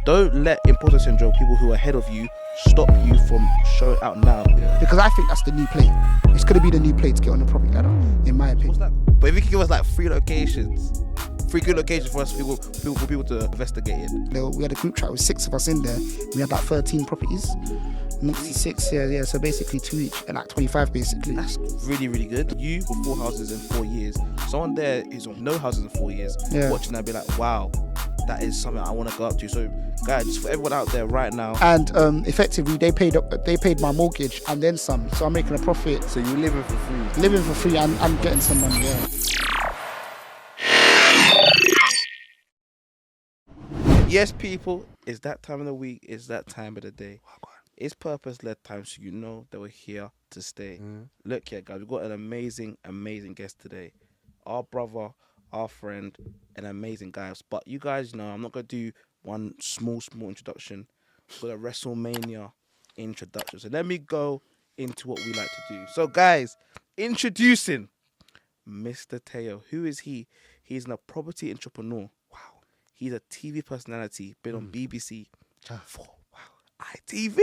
don't let imposter syndrome, people who are ahead of you, stop you from showing out now. Yeah. Because I think that's the new play. It's going to be the new play to get on the property ladder, in my opinion. What's that? But if you can give us like 3 good locations for us, for people to investigate it. We had a group chat with 6 of us in there. We had like 13 properties. Amongst the 6, yeah. So basically 2 each, and like 25 basically. That's really, really good. You with 4 houses in 4 years. Someone there is on no houses in 4 years. Yeah. Watching that, be like, wow, that is something I want to go up to. So, guys, just for everyone out there right now. And effectively, they paid my mortgage and then some. So I'm making a profit. So you're living for free. Living for free and I'm getting some money. Yeah. Yes, people, it's that time of the week. It's that time of the day. It's purpose-led time, so you know that we're here to stay. Look here, guys, we've got an amazing, amazing guest today. Our brother, our friend, an amazing guy. But you guys know I'm not going to do one small introduction. We've got a WrestleMania introduction. So let me go into what we like to do. So, guys, introducing Mr. Teo. Who is he? He's a property entrepreneur. Wow. He's a TV personality, been on BBC, Channel 4. ITV,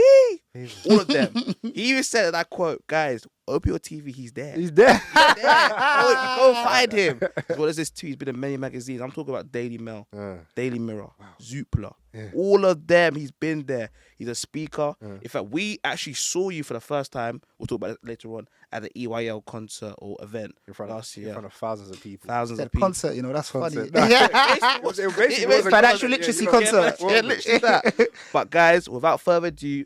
all of them. He even said that, I quote, guys, open your TV, he's there. He's there. Go find him. As well as this too, he's been in many magazines. I'm talking about Daily Mail, Daily Mirror, Zoopla. All of them, he's been there. He's a speaker. In fact, we actually saw you for the first time, we'll talk about it later on, at the EYL concert or event last year. In front of thousands of people. Thousands of people. Concert, you know, that's funny. It was a financial literacy concert. Yeah, literally that. But guys, without further ado,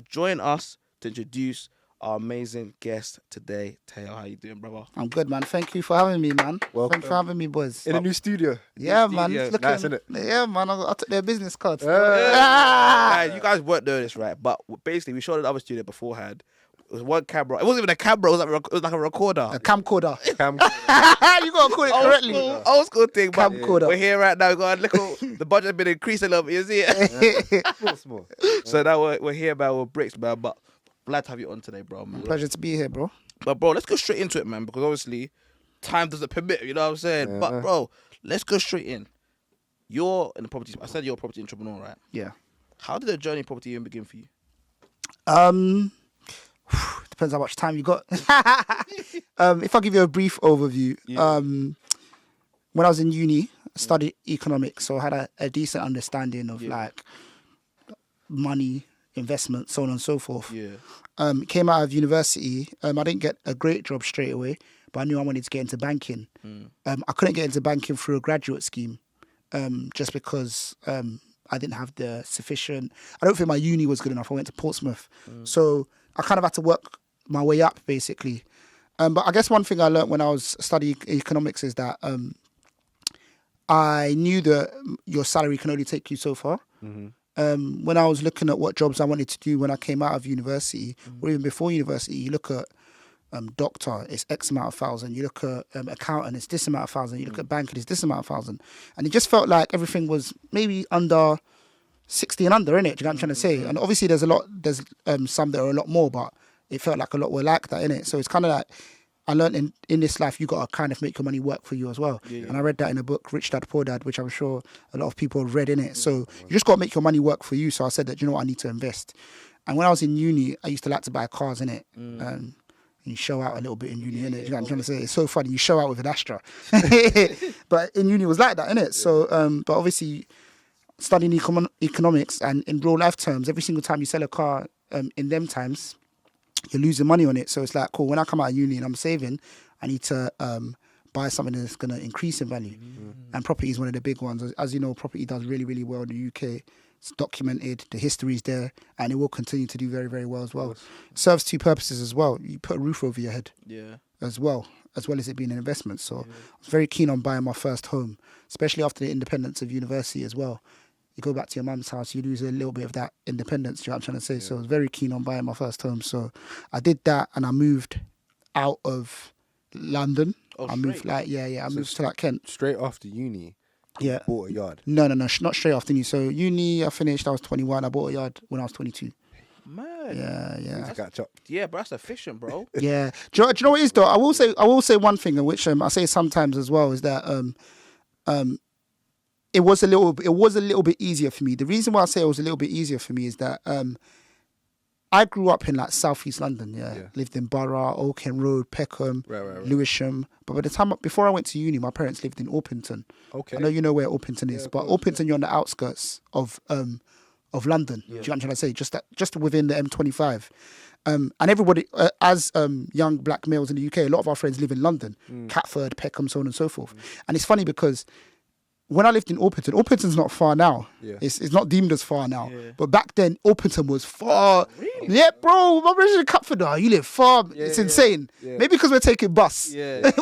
join us to introduce our amazing guest today. Teo, how you doing, brother? I'm good, man. Thank you for having me, man. Welcome. Thank you for having me, boys. In a new studio. Yeah, New man. studio. Look Nice, at innit? Yeah, man. I took their business cards. Guys, you guys weren't doing this right, but basically we showed the other studio beforehand. It was one camera. It wasn't even a camera. It was like a recorder. A camcorder. You gotta call it correctly. Old school thing, but Camcorder. we're here right now. We've got a little. The budget has been increased a little bit. You see it? Small. So now we're here, man. With Bricks, man. But glad to have you on today, bro. Man. Pleasure to be here, bro. But bro, let's go straight into it, man. Because obviously, time doesn't permit. You know what I'm saying? Yeah. But bro, let's go straight in. You're in the property. I said you're a property entrepreneur, right? Yeah. How did the journey in property even begin for you? Depends how much time you got. If I give you a brief overview, when I was in uni, I studied economics, so I had a decent understanding of like money, investment, so on and so forth. Yeah. Came out of university. I didn't get a great job straight away, but I knew I wanted to get into banking. I couldn't get into banking through a graduate scheme, just because I didn't have the sufficient. I don't think my uni was good enough. I went to Portsmouth, so I kind of had to work my way up, basically. But I guess one thing I learned when I was studying economics is that I knew that your salary can only take you so far. When I was looking at what jobs I wanted to do when I came out of university, or even before university, you look at doctor, it's X amount of thousand. You look at accountant, it's this amount of thousand. You look at banking, it's this amount of thousand. And it just felt like everything was maybe under 60 and under, innit? Do you know what I'm trying to say? And obviously there's some that are a lot more, but it felt like a lot were like that, innit? So it's kind of like, I learned in this life, you got to kind of make your money work for you as well. And I read that in a book, Rich Dad, Poor Dad, which I'm sure a lot of people have read in it. So you just got to make your money work for you. So I said that, you know what, I need to invest. And when I was in uni, I used to like to buy cars, innit? And you show out a little bit in uni, innit? You know what I'm trying to say? It's so funny. You show out with an Astra. But in uni it was like that, innit? So, but obviously studying economics and in real life terms, every single time you sell a car in them times, you're losing money on it. So it's like, cool, when I come out of uni and I'm saving, I need to buy something that's going to increase in value. And property is one of the big ones. As you know, property does really, really well in the UK. It's documented, the history is there, and it will continue to do very, very well as well. It serves two purposes as well. You put a roof over your head as well as it being an investment. So I was very keen on buying my first home, especially after the independence of university as well. You go back to your mum's house, you lose a little bit of that independence, you know what I'm trying to say? So I was very keen on buying my first home. So I did that and I moved out of London. I moved I moved to like Kent. Straight after uni, you bought a yard? No, not straight after uni. So uni, I finished, I was 21. I bought a yard when I was 22. Man. Yeah. Catch up. Yeah, but that's efficient, bro. Yeah. Do you know what it is though? I will say one thing, which I say sometimes as well, is that it was a little bit easier for me. The reason why I say it was a little bit easier for me is that I grew up in like Southeast London. Yeah. Lived in Borough, Oaken Road, Peckham, Lewisham. But by the time before I went to uni, my parents lived in Orpington. Okay. I know you know where Orpington is, but Orpington, you're on the outskirts of London. Do you know what I'm trying to say? Just within the M25. And everybody, as young black males in the UK, a lot of our friends live in London, Catford, Peckham, so on and so forth. And it's funny because when I lived in Orpington's not far now. Yeah. It's not deemed as far now. Yeah. But back then, Orpington was far. Really? Yeah, bro. My brother's in Catford now. You live far. Yeah, it's insane. Yeah. Maybe because we're taking bus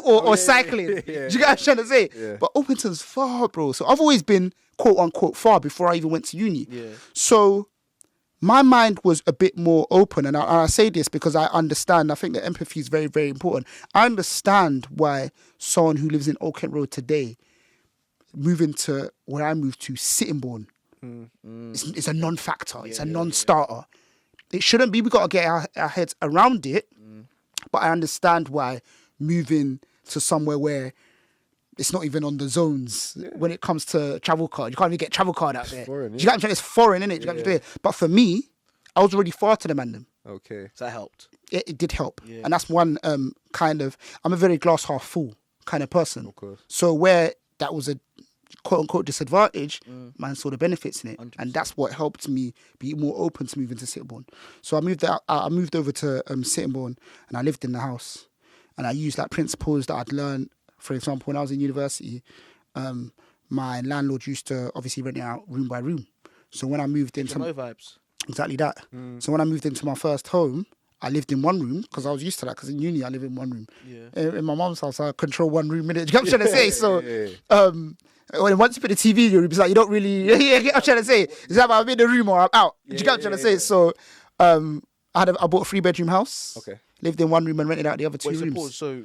or cycling. Yeah. Do you get what I'm trying to say? Yeah. But Orpington's far, bro. So I've always been, quote unquote, far before I even went to uni. Yeah. So my mind was a bit more open. And I say this because I understand. I think that empathy is very, very important. I understand why someone who lives in Old Kent Road today, moving to where I moved to, Sittingbourne, it's a non-factor. It's a non-starter. It shouldn't be. We got to get our heads around it. But I understand why moving to somewhere where it's not even on the zones when it comes to travel card. You can't even get travel card out there. Foreign, it's foreign, innit? But for me, I was already far to the man. Okay. So that helped. It did help. Yeah. And that's one kind of, I'm a very glass half full kind of person. Of course. So where that was a quote unquote disadvantage, man saw the benefits in it. 100%. And that's what helped me be more open to moving to Sittingbourne. So I moved over to Sittingbourne and I lived in the house. And I used like principles that I'd learned. For example, when I was in university, my landlord used to obviously rent it out room by room. So when I moved into no vibes. Exactly that. So when I moved into my first home, I lived in one room because I was used to that. Because in uni, I live in one room. Yeah. In my mum's house, I control 1 room. Minute. You know what I'm trying to say? So, once you put the TV in your room, it's like you don't really. You know what I'm trying to say? It's like I'm in the room or I'm out. You know what I'm trying to say? So, I bought a 3-bedroom house. Okay. Lived in 1 room and rented out the other 2 rooms. Pause. So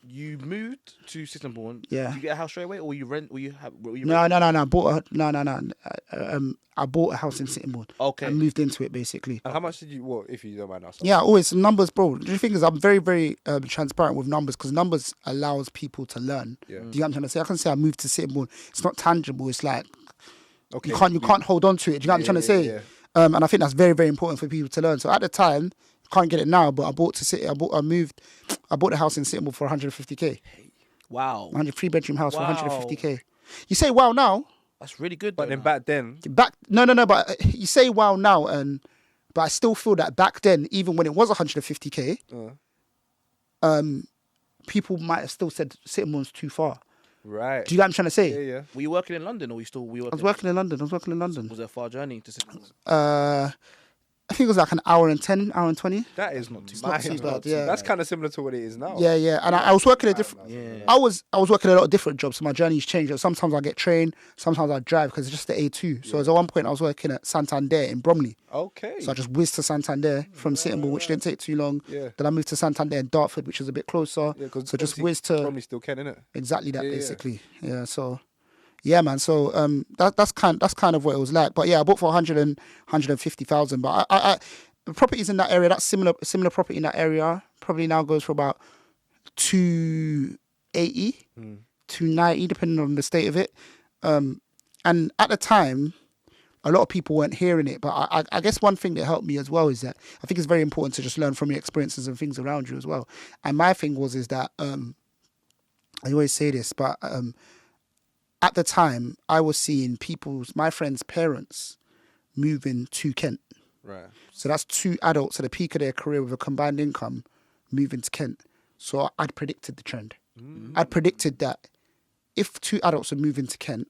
you moved to Sittingbourne. Yeah. Did you get a house straight away, or you rent? No. I bought I bought a house in Sittingbourne. Okay. And moved into it basically. And how much did you? What, if you don't mind asking? Yeah, always numbers, bro. The thing is, I'm very, very transparent with numbers because numbers allows people to learn. Yeah. Do you know what I'm trying to say? I can say I moved to Sittingbourne. It's not tangible. It's like you can't hold on to it. Do you know what I'm trying to say? Yeah. And I think that's very, very important for people to learn. So at the time, can't get it now, but I bought the house in Sittingbourne for 150k. Wow. 3-bedroom house for 150k. You say wow now? That's really good. But then back then, no. But you say wow now, but I still feel that back then, even when it was 150k, people might have still said Sittingbourne's too far. Right. Do you get what I'm trying to say? Yeah. Were you working in London, or I was working in London. Was it a far journey to Sittingbourne? I think it was like an hour and 10, hour and 20. That is not too bad. Yeah. That's kind of similar to what it is now. Yeah. And I was working a different. Yeah. I was working a lot of different jobs, so my journey's changed. Sometimes I get trained, sometimes I drive because it's just the A2. So at one point I was working at Santander in Bromley. Okay. So I just whizzed to Santander from Sittingbourne, which didn't take too long. Yeah. Then I moved to Santander in Dartford, which was a bit closer. Yeah, so just whizzed to. Bromley still can, innit? Exactly that, basically. Yeah. So. Yeah, man. So that's kind of what it was like. But yeah, I bought for 150,000. But I properties in that area, that similar property in that area probably now goes for about 280, 290, depending on the state of it. And at the time, a lot of people weren't hearing it. But I guess one thing that helped me as well is that I think it's very important to just learn from your experiences and things around you as well. And my thing is that I always say this, but at the time, I was seeing my friends' parents moving to Kent. Right. So that's 2 adults at the peak of their career with a combined income moving to Kent. So I'd predicted the trend. I'd predicted that if 2 adults are moving to Kent,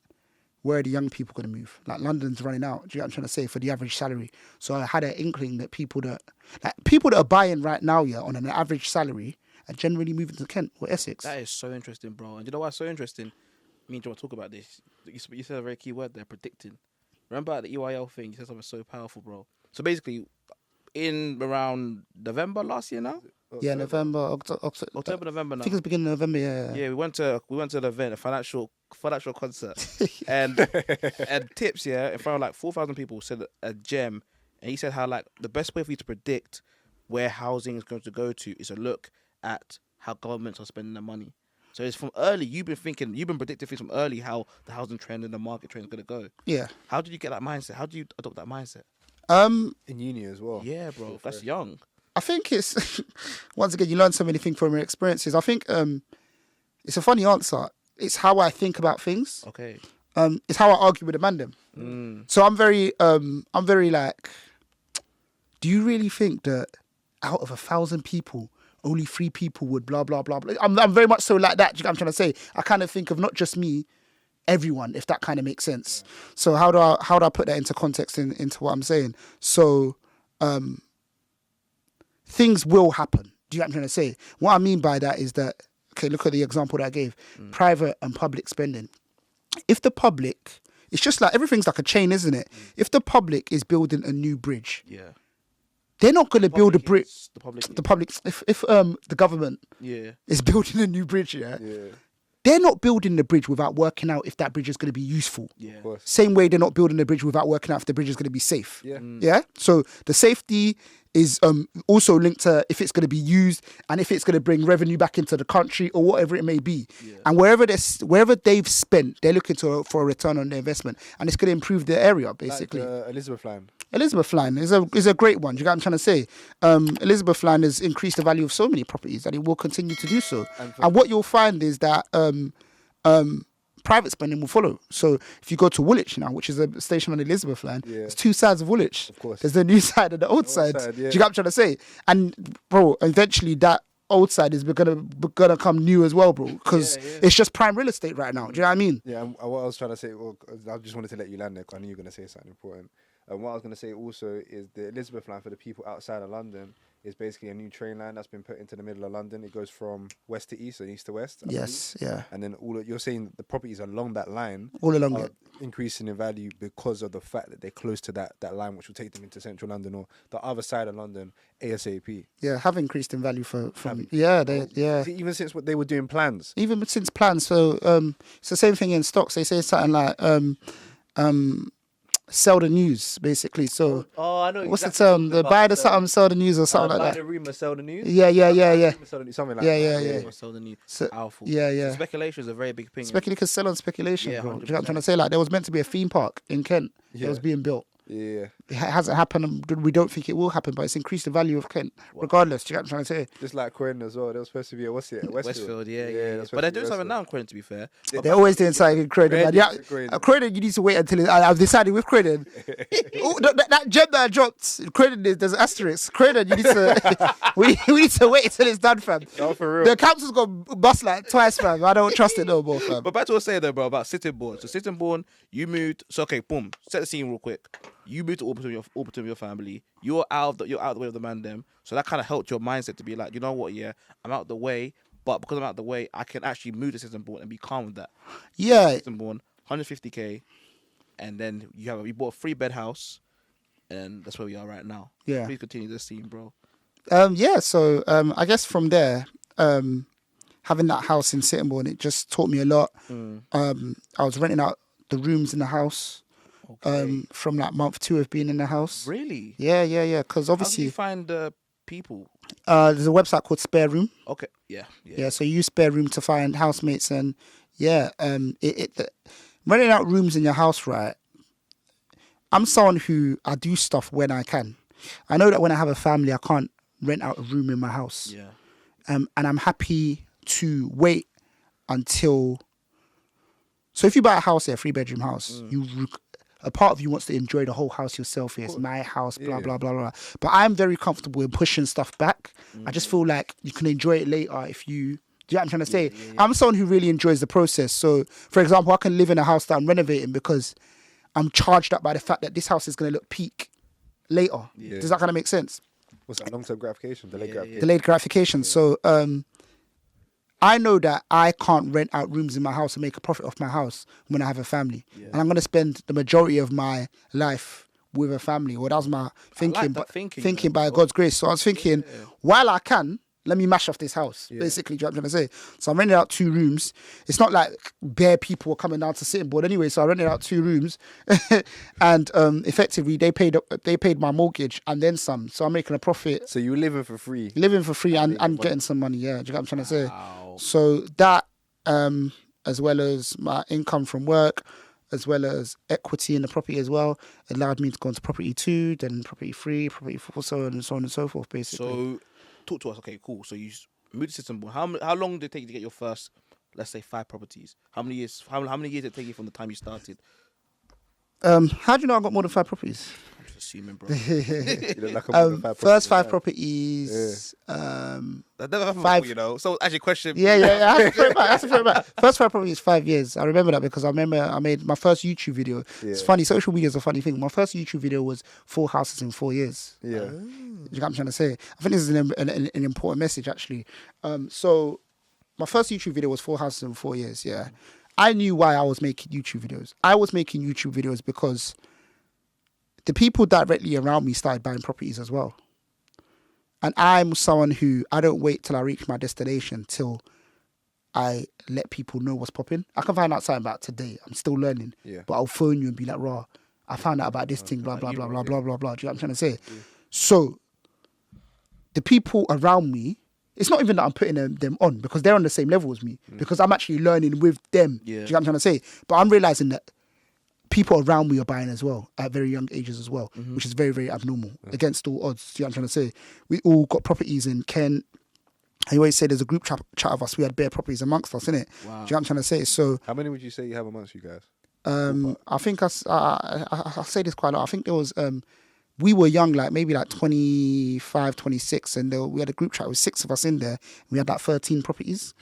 where are the young people going to move? Like London's running out, do you know what I'm trying to say, for the average salary. So I had an inkling that people that are buying right now, on an average salary are generally moving to Kent or Essex. That is so interesting, bro. And you know what's so interesting? Me and John talk about this. You said a very key word there, predicting. Remember the EYL thing? You said something so powerful, bro. So basically, in around November last year now? Yeah, November, October, November now. I think it was beginning of November, yeah. Yeah, we went to an event, a financial concert. and Tips, in front of like 4,000 people, said a gem. And he said how like the best way for you to predict where housing is going to go to is to look at how governments are spending their money. So it's from early. You've been predicting things from early how the housing trend and the market trend is going to go. Yeah. How did you get that mindset? How do you adopt that mindset? In uni as well. Yeah, bro. That's young. I think it's once again you learn so many things from your experiences. I think it's a funny answer. It's how I think about things. Okay. It's how I argue with the man them. So I'm very like, do you really think that out of 1,000 people, only 3 people would blah blah blah blah? I'm very much so like that. Do you know what I'm trying to say? I kind of think of not just me, everyone, if that kind of makes sense. So how do I put that into context into what I'm saying? So things will happen. Do you know what I'm trying to say? What I mean by that is that, okay, look at the example that I gave. Private and public spending. If the public, it's just like everything's like a chain, isn't it? If the public is building a new bridge, they're not going to build a bridge. The public, if the government is building a new bridge, they're not building the bridge without working out if that bridge is going to be useful. Same way they're not building the bridge without working out if the bridge is going to be safe. So the safety is also linked to if it's going to be used and if it's going to bring revenue back into the country or whatever it may be. And wherever they've spent, they're looking for a return on their investment, and it's going to improve their area basically. Like Elizabeth line. Elizabeth line is a great one. Do you get what I'm trying to say? Elizabeth line has increased the value of so many properties, and it will continue to do so. And what you'll find is that private spending will follow. So if you go to Woolwich now, which is a station on the Elizabeth line, there's 2 sides of Woolwich. Of course. There's the new side and the old side. Do you get what I'm trying to say? And bro, eventually that old side is gonna come new as well, bro, because it's just prime real estate right now. Do you know what I mean? Yeah. And what I was trying to say, I just wanted to let you land there because I knew you were going to say something important. And what I was going to say also is the Elizabeth line for the people outside of London is basically a new train line that's been put into the middle of London. It goes from west to east and east to west. Yes, yeah. And then you're saying the properties along that line all along are increasing in value because of the fact that they're close to that line, which will take them into central London or the other side of London ASAP. Yeah, have increased in value from even since what they were doing plans. Even since plans. So it's the same thing in stocks. They say something like sell the news, basically. So, I know. What's the term? The buy the something, sell the news, or something like buy that. the rumour, sell the news. Yeah. Something like that. Sell the news. So, powerful. Yeah. So speculation is a very big thing. Speculation can sell on speculation, Yeah, bro. Do you know what I'm trying to say? Like, there was meant to be a theme park in Kent that was being built. Yeah. It hasn't happened, and we don't think it will happen, but it's increased the value of Kent, regardless. Do you know what I'm trying to say? Just like Croydon as well. There was supposed to be Westfield, yeah. But they're doing something now in Croydon, to be fair. They're always doing something in Croydon. Croydon, you need to wait until I've decided with Croydon. that gem that I dropped, Croydon, there's an asterisk. Croydon, you need to we need to wait until it's done, fam. No, for real. The council's got bust like twice, fam. I don't trust it no more, fam. But back to what I was saying though, bro, about Sittingbourne. So Sittingbourne, you moved. So okay, boom. Set the scene real quick. You moved to Alberton with your family. You're out of the way of the man them. So that kind of helped your mindset to be like, you know what, I'm out the way, but because I'm out the way, I can actually move to Sittingbourne and be calm with that. Yeah. Sittingbourne, 150k, and then you bought a 3-bed house, and that's where we are right now. Yeah. Please continue this scene, bro. So I guess from there, having that house in Sittingbourne, it just taught me a lot. I was renting out the rooms in the house. Okay. From like month 2 of being in the house. Really? Yeah. Because obviously, how do you find people? There's a website called Spare Room. Okay. Yeah. So you use Spare Room to find housemates, and renting out rooms in your house, right? I'm someone who I do stuff when I can. I know that when I have a family, I can't rent out a room in my house. Yeah. And I'm happy to wait until. So if you buy a house, a 3-bedroom house, a part of you wants to enjoy the whole house yourself. It's my house, blah, blah, blah, blah. But I'm very comfortable in pushing stuff back. I just feel like you can enjoy it later if you... Do you know what I'm trying to say? Yeah. I'm someone who really enjoys the process. So, for example, I can live in a house that I'm renovating because I'm charged up by the fact that this house is going to look peak later. Yeah. Does that kind of make sense? What's that? Long-term gratification? Delayed gratification? Delayed gratification. Yeah. So, I know that I can't rent out rooms in my house and make a profit off my house when I have a family. Yeah. And I'm going to spend the majority of my life with a family. Well, that was my thinking, thinking by God's grace. So I was thinking, while I can, let me mash off this house, basically. Do you know what I'm trying to say? So I rented out 2 rooms. It's not like bare people were coming down to Sittingbourne anyway. So I rented out 2 rooms, and effectively they paid my mortgage and then some. So I'm making a profit. So you were living for free, and getting some money. Yeah, do you know what I'm trying to say? So that as well as my income from work, as well as equity in the property as well, allowed me to go into property 2, then property 3, property 4, so on and so forth, basically. So, talk to us. Okay, cool. So you moved to Istanbul. How long did it take you to get your first, let's say, 5 properties? How many years? How many years did it take you from the time you started? How do you know I got more than 5 properties? I'm just assuming, bro. You look like a more than 5 First 5 properties, properties. That never happened 5. before, you know. So, actually, question. Yeah. I have to throw it back. First 5 properties, 5 years. I remember that because I remember I made my first YouTube video. Yeah. It's funny. Social media is a funny thing. My first YouTube video was 4 houses in 4 years. Yeah. You know what I'm trying to say? I think this is an important message, actually. So, my first YouTube video was 4 houses in 4 years, yeah. I knew why I was making YouTube videos. I was making YouTube videos because the people directly around me started buying properties as well. And I'm someone who, I don't wait till I reach my destination till I let people know what's popping. I can find out something about today. I'm still learning. Yeah. But I'll phone you and be like, raw, I found out about this thing, blah, blah, blah, blah, blah, blah, blah. Do you know what I'm trying to say? Yeah. So, the people around me, it's not even that I'm putting them on because they're on the same level as me because I'm actually learning with them. Yeah. Do you know what I'm trying to say? But I'm realising that people around me are buying as well at very young ages as well, which is very, very abnormal against all odds. Do you know what I'm trying to say? We all got properties in Kent. I always say there's a group chat of us. We had bare properties amongst us, innit? Wow. Do you know what I'm trying to say? So, How many would you say you have amongst you guys? I think I say this quite a lot. I think there was... we were young, like maybe like 25, 26, and we had a group chat with 6 of us in there. We had like 13 properties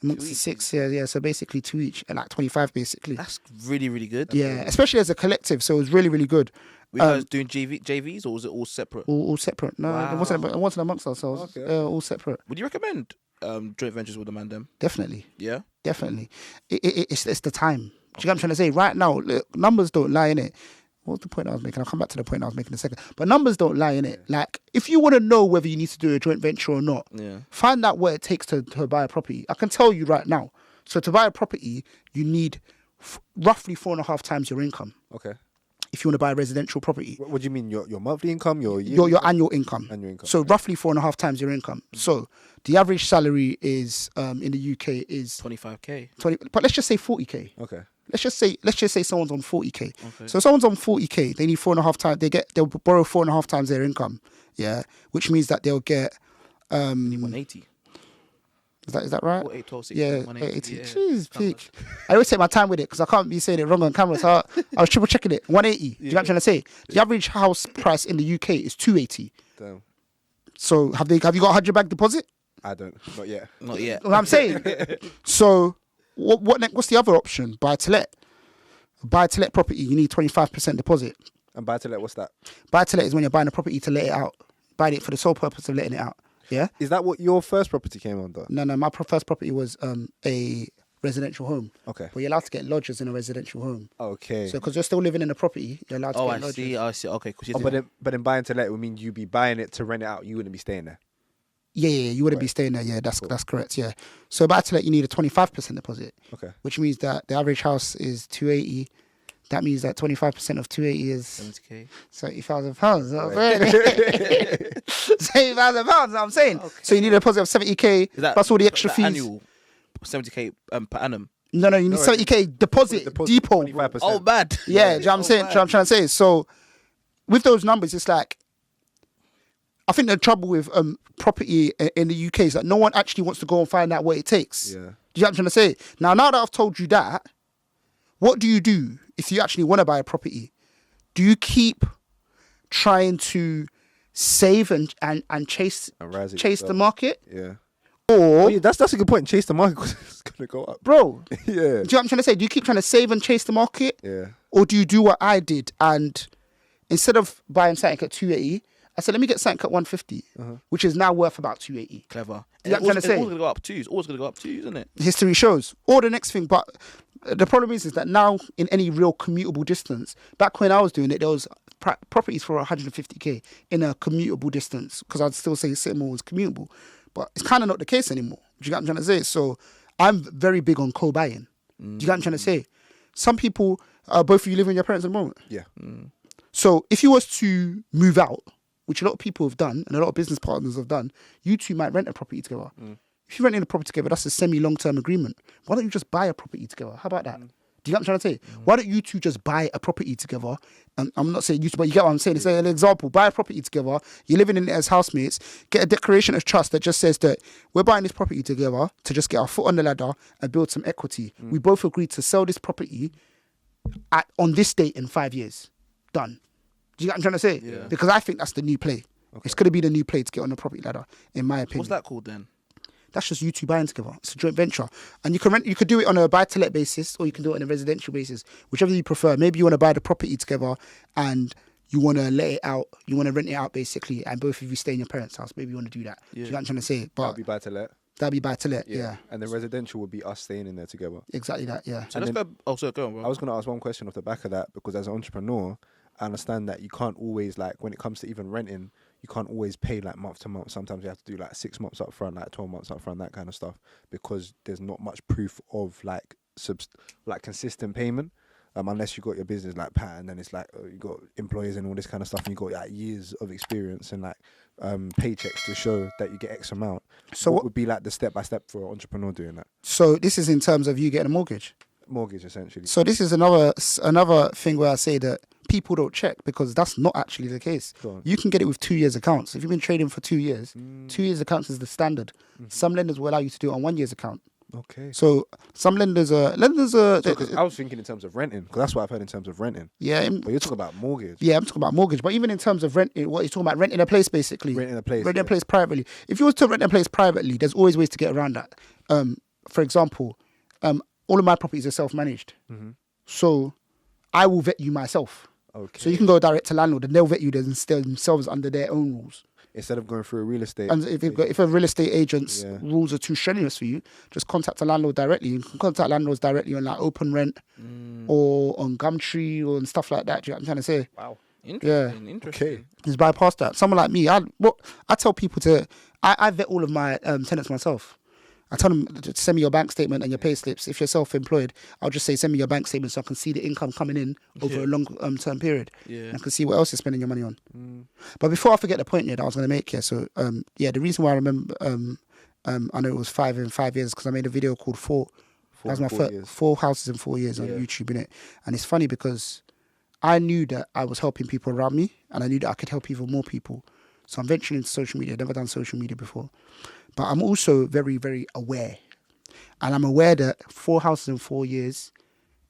amongst the 6. Yeah. So basically 2 each, and like 25 basically. That's really, really good. Yeah, especially as a collective. So it was really, really good. Were you guys doing JVs or was it all separate? All separate. No, Wow. it wasn't amongst ourselves. Okay. All separate. Would you recommend joint ventures with the man them? Definitely. Yeah. Definitely. It's the time. Do you know what I'm trying to say? Right now, look, numbers don't lie, innit? What's the point I was making? I'll come back to the point I was making in a second. But numbers don't lie, innit? Like, if you want to know whether you need to do a joint venture or not, find out what it takes to buy a property. I can tell you right now. So to buy a property, you need roughly 4.5 times your income. Okay. If you want to buy a residential property. What do you mean? Your monthly income? Your annual income. Annual income. So roughly 4.5 times your income. So the average salary is in the UK is 25k. 20, but let's just say 40k. Okay. Let's just say someone's on 40k. Okay. So if someone's on 40k, they need 4.5 times. They'll borrow 4.5 times their income. Yeah, which means that they'll get 180. Is that right? 48, 12, 16, Yeah, 180. 180. Yeah. Jeez, peak. I always take my time with it because I can't be saying it wrong on camera. So I was triple checking it. 180. Do you know what I'm trying to say? The average house price in the UK is 280. Damn. So have you got a 100 bag deposit? I don't. Not yet. Not yet. What I'm saying. So what's the other option? Buy to let. Buy to let property. You need 25% deposit. And buy to let, what's that? Buy to let is when you're buying a property to let it out. Buying it for the sole purpose of letting it out. Yeah. Is that what your first property came under? No. My first property was a residential home. Okay. But you're allowed to get lodgers in a residential home. Okay. So because you're still living in the property, you're allowed to get lodgers. I see. Okay. But in buying to let, it would mean you'd be buying it to rent it out. You wouldn't be staying there. Yeah, you wouldn't be staying there. Yeah, that's correct. Yeah. So buy to let, you need a 25% deposit. Okay. Which means that the average house is 280. That means that 25% of 280 is 70k. £70,000. You know what I'm saying? £70,000. I'm saying. Okay. So you need a deposit of 70k plus all the extra fees. Annual 70k per annum. No, you need 70k deposit depot. 25%. Oh, bad. Yeah, do you know what I'm saying? Do you know what I'm trying to say? So with those numbers, it's like, I think the trouble with property in the UK is that no one actually wants to go and find out what it takes. Yeah. Do you know what I'm trying to say? Now that I've told you that, what do you do if you actually want to buy a property? Do you keep trying to save and chase the market? Yeah. Or that's a good point. Chase the market because it's gonna go up, bro. Yeah. Do you know what I'm trying to say? Do you keep trying to save and chase the market? Yeah. Or do you do what I did and instead of buying something at 280, I said let me get something at 150, which is now worth about 280. Clever. You know what I'm trying to say? It's always gonna go up 2. It's always gonna go up 2, isn't it? History shows. Or the next thing, but the problem is that now in any real commutable distance, back when I was doing it, there was properties for 150k in a commutable distance because I'd still say Sitmore was commutable, but it's kind of not the case anymore. Do you get what I'm trying to say? So I'm very big on co-buying. Do you get what I'm trying to say? Some people, both of you live with your parents at the moment. Yeah. So if you was to move out, which a lot of people have done and a lot of business partners have done, you two might rent a property together. if you're renting a property together, that's a semi-long-term agreement. Why don't you just buy a property together? How about that? Do you get what I'm trying to say? Why don't you two just buy a property together? And I'm not saying you two, but you get what I'm saying. It's an example. Buy a property together. You're living in it as housemates. Get a declaration of trust that just says that we're buying this property together to just get our foot on the ladder and build some equity. We both agreed to sell this property on this date in 5 years. Done. Do you get what I'm trying to say? Yeah. Because I think that's the new play. Okay. It's going to be the new play to get on the property ladder, in my opinion. What's that called then? That's just you two buying together. It's a joint venture. And you could do it on a buy-to-let basis, or you can do it on a residential basis, whichever you prefer. Maybe you want to buy the property together and you want to let it out, you want to rent it out basically, and both of you stay in your parents' house. Maybe you want to do that. Do you know what I'm trying to say? But That'd be buy to let. That'd be buy-to-let, yeah. And the residential would be us staying in there together. Exactly that, yeah. So let's go. Oh, so go on, bro. I was going to ask one question off the back of that, because as an entrepreneur, I understand that you can't always, like, when it comes to even renting, you can't always pay like month to month. Sometimes you have to do like 6 months up front, like 12 months up front, that kind of stuff, because there's not much proof of like consistent payment. Unless you got your business like pat, and then it's like you got employees and all this kind of stuff, and you got like years of experience and like paychecks to show that you get X amount. So what would be like the step by step for an entrepreneur doing that? So this is in terms of you getting a mortgage. Mortgage, essentially. So this is another thing where I say that people don't check, because that's not actually the case. You can get it with 2 years accounts. If you've been trading for 2 years, 2 years accounts is the standard. Some lenders will allow you to do it on 1 year's account. Okay. So some lenders are. Because I was thinking in terms of renting, because that's what I've heard in terms of renting. Yeah. But you're talking about mortgage. Yeah, I'm talking about mortgage. But even in terms of renting, what you're talking about, renting a place basically. Renting a place. Renting a place privately. If you were to rent a place privately, there's always ways to get around that. For example, all of my properties are self-managed. So I will vet you myself. Okay. So you can go direct to landlord and they'll vet you themselves under their own rules. Instead of going through a real estate. And if a real estate agent's rules are too strenuous for you, just contact a landlord directly. You can contact landlords directly on like Open Rent or on Gumtree or and stuff like that. Do you know what I'm trying to say? Wow. Interesting. Okay. Just bypass that. Someone like me, I tell people I vet all of my tenants myself. I tell them to send me your bank statement and your pay slips. If you're self-employed, I'll just say send me your bank statement so I can see the income coming in over a long term period. Yeah. And I can see what else you're spending your money on. But before I forget the point that I was going to make here, so the reason why I remember, I know it was 5 in 5 years, because I made a video called Four. That was my first 4 houses in 4 years on YouTube, innit? And it's funny because I knew that I was helping people around me, and I knew that I could help even more people. So I'm venturing into social media. I've never done social media before. But I'm also very, very aware. And I'm aware that 4 houses in 4 years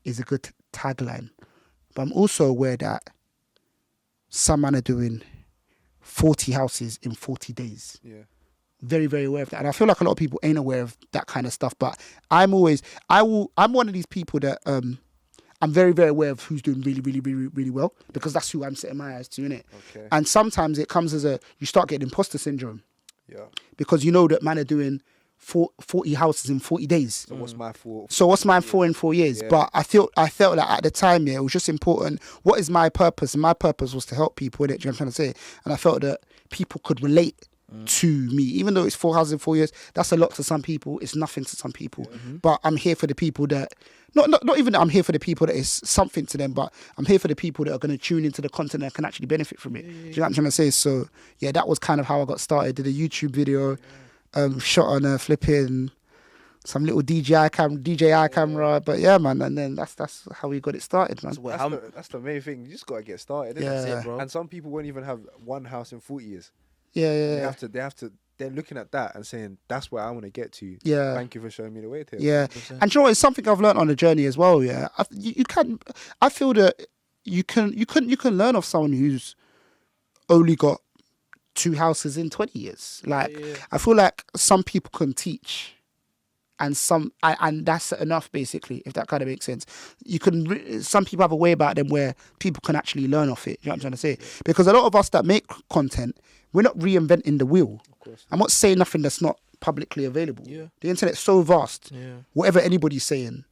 is a good tagline. But I'm also aware that some man are doing 40 houses in 40 days. Yeah. Very, very aware of that. And I feel like a lot of people ain't aware of that kind of stuff. But I'm one of these people that I'm very, very aware of who's doing really, really, really, really well, because that's who I'm setting my eyes to, innit? Okay. And sometimes it comes as you start getting imposter syndrome. Yeah. Because you know that man are doing 40 houses in 40 days. So what's my 4? So what's mine 4 in 4 years? Yeah. But I felt like at the time, it was just important. What is my purpose? And my purpose was to help people, innit? Do you know what I'm trying to say? And I felt that people could relate to me, even though it's 4 houses in 4 years. That's a lot to some people. It's nothing to some people. But I'm here for the people that not even that I'm here for the people that is something to them, but I'm here for the people that are going to tune into the content and can actually benefit from it. Do you know what I'm trying to say? So yeah, that was kind of how I got started. Did a YouTube video, shot on a flipping some little DJI camera, but yeah, man, and then that's how we got it started, man. That's the main thing. You just gotta get started, yeah, bro. And some people won't even have 1 house in 40 years. Yeah. They have to. They're looking at that and saying, "That's where I want to get to." Yeah. Thank you for showing me the way to. Yeah. 100%. And you know what? It's something I've learned on the journey as well. Yeah. I feel that you can learn off someone who's only got 2 houses in 20 years. Like I feel like some people can teach, and that's enough, basically, if that kind of makes sense. Some people have a way about them where people can actually learn off it. You know what I'm trying to say? Because a lot of us that make content, we're not reinventing the wheel. Of course. I'm not saying nothing that's not publicly available. Yeah. The internet's so vast. Yeah. Whatever anybody's saying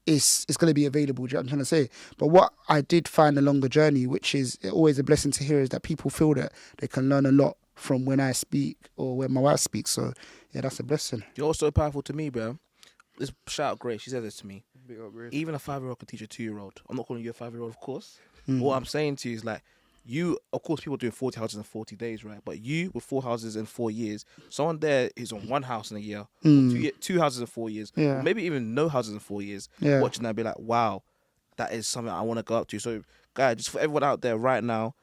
is going to be available. Do you know what I'm trying to say? But what I did find along the journey, which is always a blessing to hear, is that people feel that they can learn a lot from when I speak or when my wife speaks. So yeah, that's a blessing. You're also powerful to me, bro. This shout out Grace. She says this to me. Even a 5-year-old can teach a 2-year-old. I'm not calling you a 5-year-old, of course. But what I'm saying to you is like, you, of course, people are doing 40 houses in 40 days, right? But you, with 4 houses in 4 years, someone there is on 1 house in a year, or 2 houses in 4 years, Yeah. or maybe even no houses in 4 years, Yeah. watching that and be like, wow, that is something I want to go up to. So, guys, just for everyone out there right now,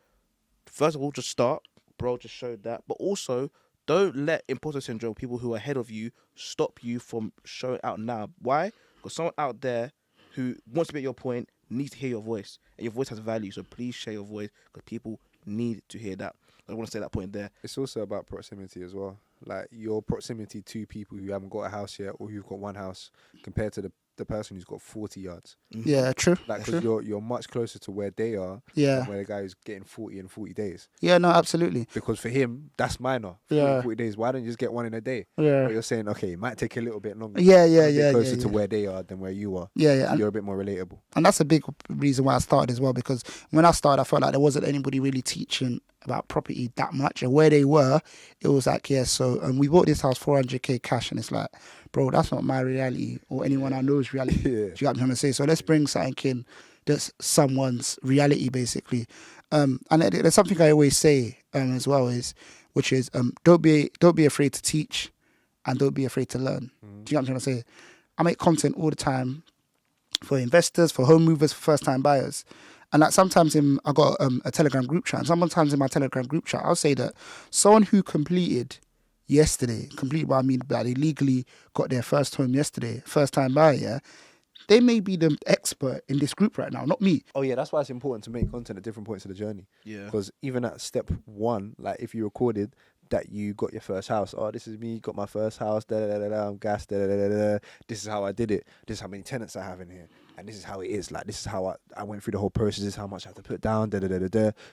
first of all, just start. Bro just showed that. But also, don't let imposter syndrome, people who are ahead of you, stop you from showing out now. Why? Because someone out there who wants to be at your point needs to hear your voice. And your voice has value. So please share your voice because people need to hear that. I want to say that point there. It's also about proximity as well. Like your proximity to people who haven't got a house yet or who've got 1 house compared to the person who's got 40 yards. Yeah, true. Like, because you're much closer to where they are Yeah. than where the guy is getting 40 in 40 days. Yeah, no, absolutely. Because for him, that's minor. 40 days. Why don't you just get 1 in a day? Yeah. But you're saying, okay, it might take a little bit longer. Yeah, I'm a bit closer yeah. to where they are than where you are. Yeah, yeah. You're a bit more relatable. And that's a big reason why I started as well, because when I started, I felt like there wasn't anybody really teaching about property that much. And where they were, it was like, yeah, so we bought this house 400k cash, and it's like, bro, that's not my reality or anyone I know's reality. Yeah. Do you get what I'm trying to say? So let's bring something in that's someone's reality, basically. And there's something I always say as well, which is don't be afraid to teach and don't be afraid to learn. Do you get what I'm trying to say? I make content all the time for investors, for home movers, for first-time buyers. And like sometimes I got a Telegram group chat, and sometimes in my Telegram group chat, I'll say that someone who completed what I mean by they legally got their first home yesterday, first-time buyer, yeah, they may be the expert in this group right now, not me. Oh yeah, that's why it's important to make content at different points of the journey. Yeah. Because even at step 1, like if you recorded that you got your first house, oh, this is me, got my first house, I'm gassed, this is how I did it, this is how many tenants I have in here, and this is how it is, like this is how I went through the whole process, this is how much I have to put down,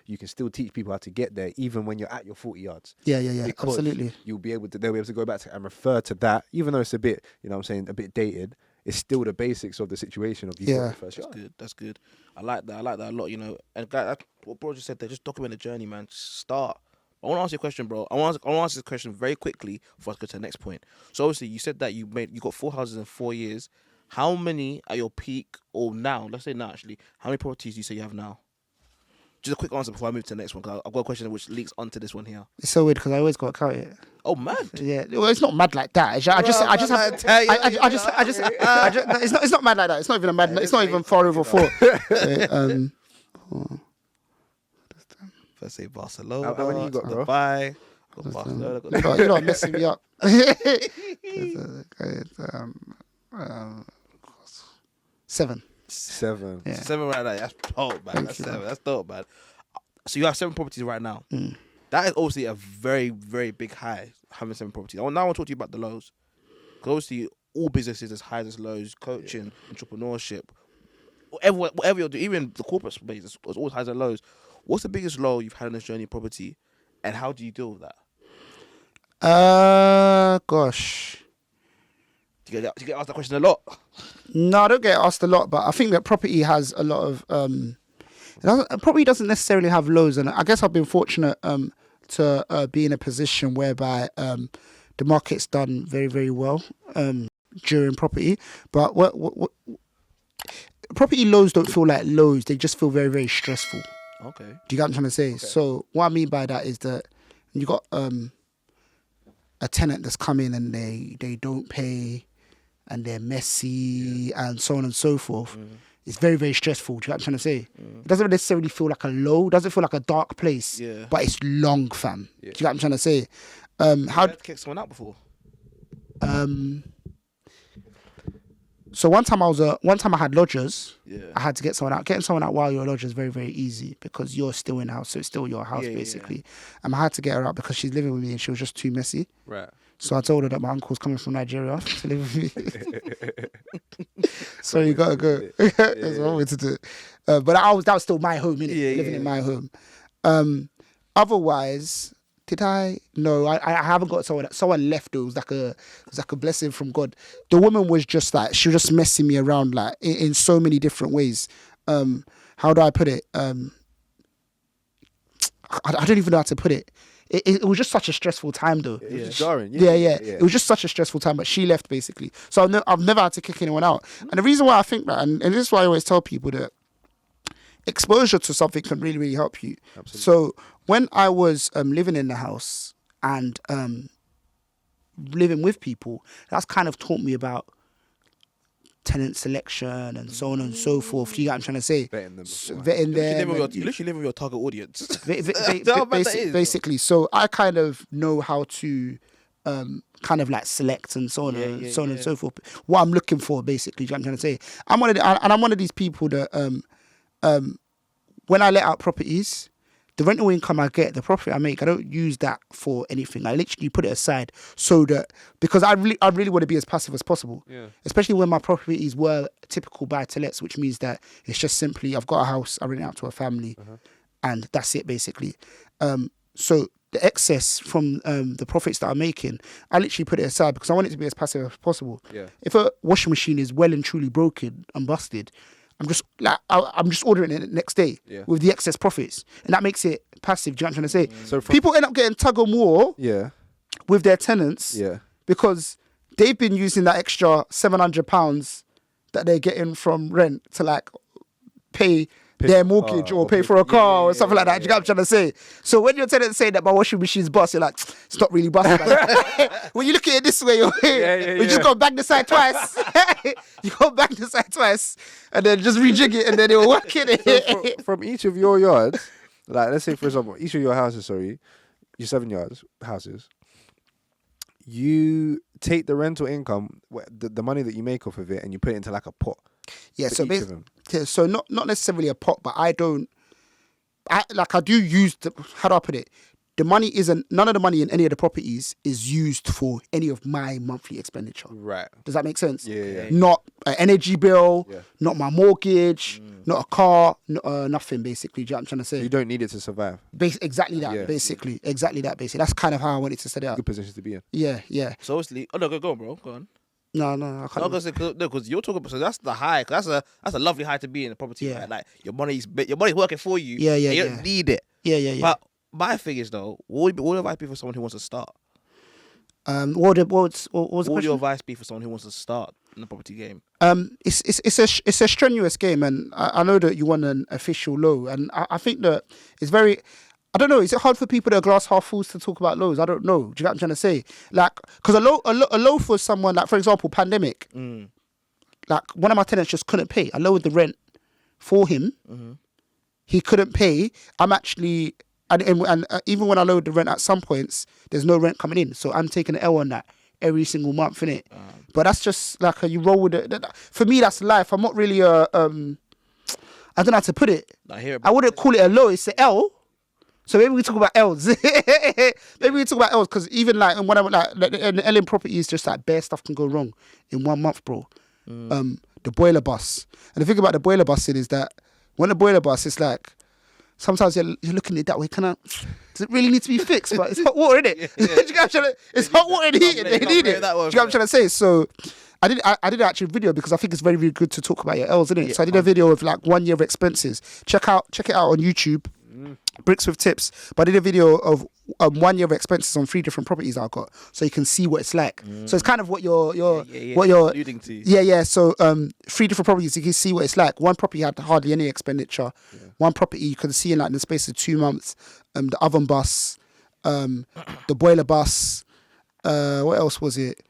you can still teach people how to get there even when you're at your 40 yards. Yeah, Because absolutely. they'll be able to go back to and refer to that, even though it's a bit, you know what I'm saying, a bit dated. It's still the basics of the situation of you got your first yard. That's good. I like that a lot, you know. And guys, what bro just said there, just document the journey, man. Just start. I want to ask you a question, bro. I want to answer this question very quickly before I go to the next point. So obviously, you said that you got 4 houses in 4 years. How many at your peak or now? Let's say now, actually. How many properties do you say you have now? Just a quick answer before I move to the next one, because I've got a question which links onto this one here. It's so weird because I always got to count it. Oh, mad. Yeah, well, it's not mad like that. It's not mad like that. It's not even a mad. It's not even far over 4. First say Barcelona. How many you got, bro? Dubai. Got Barcelona. You're not messing me up. Seven. 7. Yeah. 7 right now. That's dope, man. That's 7. That's dope, man. So you have 7 properties right now. That is obviously a very, very big high, having 7 properties. Now I want to talk to you about the lows. Because obviously all businesses, there's highs, there's lows, coaching, entrepreneurship, whatever you're doing, even the corporate space, there's always highs and lows. What's the biggest low you've had in this journey of property, and how do you deal with that? Gosh. Do you get asked that question a lot? No, I don't get asked a lot, but I think that property has a lot of property doesn't necessarily have lows, and I guess I've been fortunate to be in a position whereby the market's done very, very well during property. But what property lows don't feel like lows; they just feel very, very stressful. Okay. Do you get what I'm trying to say? Okay. So what I mean by that is that you got a tenant that's come in and they don't pay, and they're messy and so on and so forth. It's very, very stressful. Do you get what I'm trying to say? It doesn't necessarily feel like a low. It doesn't feel like a dark place. Yeah. But it's long, fam. Yeah. Do you get what I'm trying to say? How did you kick someone out before? So one time I had lodgers. Yeah. I had to get someone out. Getting someone out while you're a lodger is very, very easy because you're still in the house, so it's still your house basically. And I had to get her out because she's living with me and she was just too messy. Right. So I told her that my uncle's coming from Nigeria to live with me. So you gotta go. That's what I wanted to do. But that was still my home, innit? Living in my home. Otherwise, did I? No, I haven't got someone. Someone left. It was like a blessing from God. The woman was just like, she was just messing me around like in so many different ways. How do I put it? I don't even know how to put it. It was just such a stressful time though. It was jarring. Yeah. It was just such a stressful time, but she left basically. So I've never had to kick anyone out. And the reason why I think that, and this is why I always tell people that exposure to something can really, really help you. Absolutely. So when I was living in the house and living with people, that's kind of taught me about tenant selection and so on and so forth. You get what I'm trying to say? Vetting them beforehand. Vetting them. You literally live with your target audience. Basically, so I kind of know how to kind of like select and so on and so forth. What I'm looking for, basically, you know what I'm trying to say. I'm one of these people that when I let out properties, the rental income I get, the profit I make, I don't use that for anything. I literally put it aside so that, because I really want to be as passive as possible. Yeah. Especially when my properties were typical buy-to-lets, which means that it's just simply, I've got a house, I rent it out to a family, and that's it basically. So the excess from the profits that I'm making, I literally put it aside because I want it to be as passive as possible. Yeah. If a washing machine is well and truly broken and busted, I'm just ordering it next day with the excess profits, and that makes it passive. Do you know what I'm trying to say? So people end up getting tug of war with their tenants because they've been using that extra £700 that they're getting from rent to like pay their mortgage or pay for a car or something like that. Do you get what I'm trying to say? So when your tenant say that my washing machine's bust, you're like, it's not really busted. When you look at it this way, you just go back the side twice. You go back the side twice and then just rejig it and then it will work in it. So from each of your yards, like let's say for example, each of your houses, your 7 yards houses, you take the rental income, the money that you make off of it, and you put it into like a pot. Yeah, so basically, so not necessarily a pot, but I do use how do I put it? The money none of the money in any of the properties is used for any of my monthly expenditure. Right. Does that make sense? Yeah. Not an energy bill, not my mortgage, not a car, nothing basically. Do you know what I'm trying to say? You don't need it to survive. Exactly that, basically. Exactly that, basically. That's kind of how I wanted to set it up. Good position to be in. Yeah. So obviously, no, go on, bro. Go on. No, I can't. Because you're talking about, so that's the high. That's a lovely high to be in a property. Yeah. Right? Like your money's working for you. Yeah. You don't need it. Yeah. But my thing is though, what would your advice be for someone who wants to start? What was the What would question? your advice be for someone who wants to start in the property game? It's a strenuous game, and I know that you want an official low, and I think that it's very. I don't know. Is it hard for people that are glass half fulls to talk about lows? I don't know. Do you get what I'm trying to say? Like, because a low for someone, like for example, pandemic. Like one of my tenants just couldn't pay. I lowered the rent for him. He couldn't pay. I'm actually, and even when I lowered the rent at some points, there's no rent coming in. So I'm taking an L on that every single month, innit? But that's just like you roll with it. For me, that's life. I'm not really I don't know how to put it. I wouldn't call it a low. It's an L. So maybe we talk about L's. Because even like when I'm like the Ellen property is just like bare stuff can go wrong in 1 month, bro. The boiler bus. And the thing about the boiler busing is that when the boiler bus, it's like sometimes you're looking at it that way. Does it really need to be fixed? But it's hot water, innit? It's hot water and heat. They need it. Do you know what I'm trying to say? So I did actually a video because I think it's very, very good to talk about your L's, innit? So I did a video of like 1 year of expenses. Check it out on YouTube. Brickzwithtipz. But I did a video of 1 year of expenses on 3 different properties I got, so you can see what it's like. So it's kind of what you're alluding to. Yeah. So 3 different properties, you can see what it's like. One property had hardly any expenditure. One property you can see in like in the space of 2 months. The oven bus, the boiler bus. What else was it?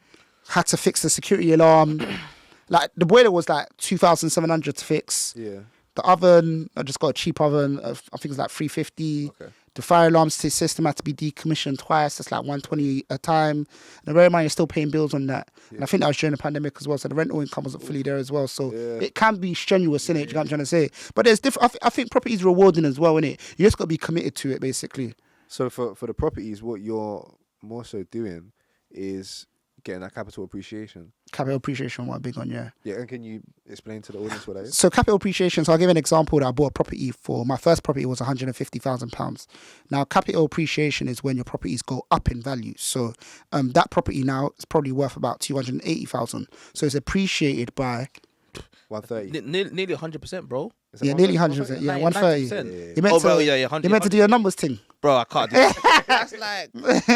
Had to fix the security alarm. Like the boiler was like 2,700 to fix. Yeah. The oven, I just got a cheap oven. I think it's like 350. Okay. The fire alarm system had to be decommissioned twice. That's like 120 a time. And bear in mind, you're still paying bills on that. Yeah. And I think that was during the pandemic as well. So the rental income wasn't fully there as well. So it can be strenuous, innit? You know what I'm trying to say? But there's different. I think property is rewarding as well, innit? You just got to be committed to it, basically. So for the properties, what you're more so doing is getting that capital appreciation. Capital appreciation, what I'm big on, yeah. Yeah, and can you explain to the audience what that is? So capital appreciation, so I'll give an example that I bought a property for. My first property was £150,000. Now, capital appreciation is when your properties go up in value. So that property now is probably worth about £280,000. So it's appreciated by 130. Nearly 100%, bro. Yeah, nearly 100%. Yeah, 130. Yeah. You meant to do your numbers thing. Bro, I can't do that. That's like 100.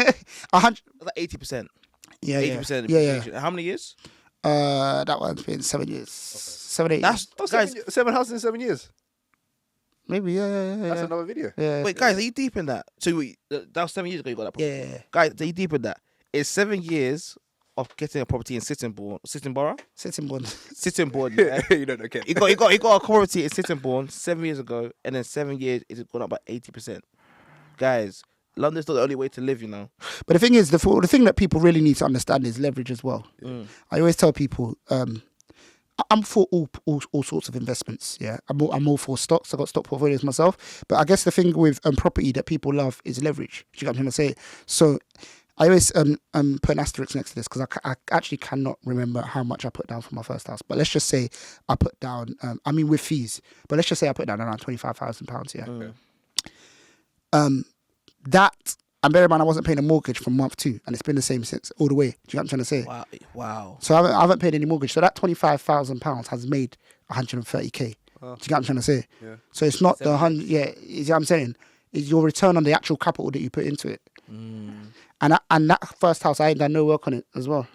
That's like 80%. Yeah, 80% yeah. How many years? That one's been 7 years. 7, 8 That's years. Guys, 7 houses in 7 years. Maybe, yeah. That's another video. Yeah. Wait, guys, are you deep in that? So that was 7 years ago you got that property. Yeah. Guys, are you deep in that? It's 7 years of getting a property in Sittingbourne. Sittingbourne, yeah. You don't know, okay. He got a property in Sittingbourne 7 years ago, and in 7 years it's gone up by 80%. Guys, London's not the only way to live, you know. But the thing is, the thing that people really need to understand is leverage as well. I always tell people, I'm for all sorts of investments. Yeah, I'm all for stocks. I got stock portfolios myself. But I guess the thing with property that people love is leverage. Do you get what I'm trying to say? So I always put an asterisk next to this because I actually cannot remember how much I put down for my first house. But let's just say I put down, with fees. But let's just say I put down around £25,000. Yeah. That, and bear in mind I wasn't paying a mortgage from month 2, and it's been the same since all the way. Do you know what I'm trying to say? Wow. So I haven't paid any mortgage. So that £25,000 has made 130k. Do you get what I'm trying to say? Yeah. So it's not the 100. Yeah, you see what I'm saying? It's your return on the actual capital that you put into it. And that first house, I ain't done no work on it as well.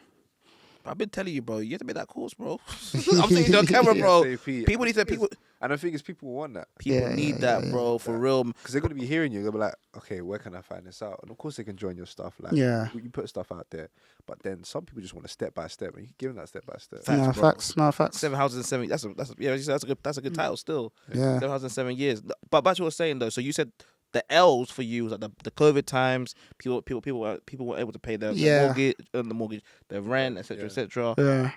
I've been telling you, bro. You have to make that course, bro. I'm saying on camera, bro. People need to. And the thing is, people want that. People need that, bro, for real. Because they're going to be hearing you. They'll be like, okay, where can I find this out? And of course, they can join your stuff. Like, you put stuff out there. But then some people just want to step by step, and you give them that step by step. Facts. 7 houses in 7. That's a good title still. Yeah. 7 houses in 7 years. But back to what I was saying though. So you said the L's for you was like the COVID times. People were able to pay their mortgage, their rent, etc., etc. Yeah.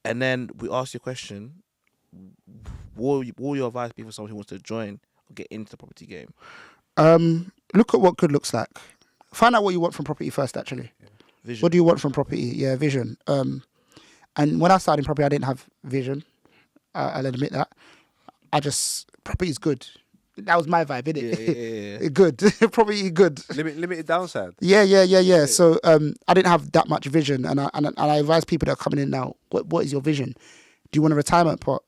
And then we asked you a question. What will your advice be for someone who wants to join or get into the property game? Look at what good looks like. Find out what you want from property first, actually. Vision. What do you want from property? Yeah, vision. And when I started in property, I didn't have vision. I'll admit that. Property is good. That was my vibe, innit? Yeah. Good. Property good. Limited downside. Yeah. So I didn't have that much vision, and I advise people that are coming in now. What is your vision? Do you want a retirement pot?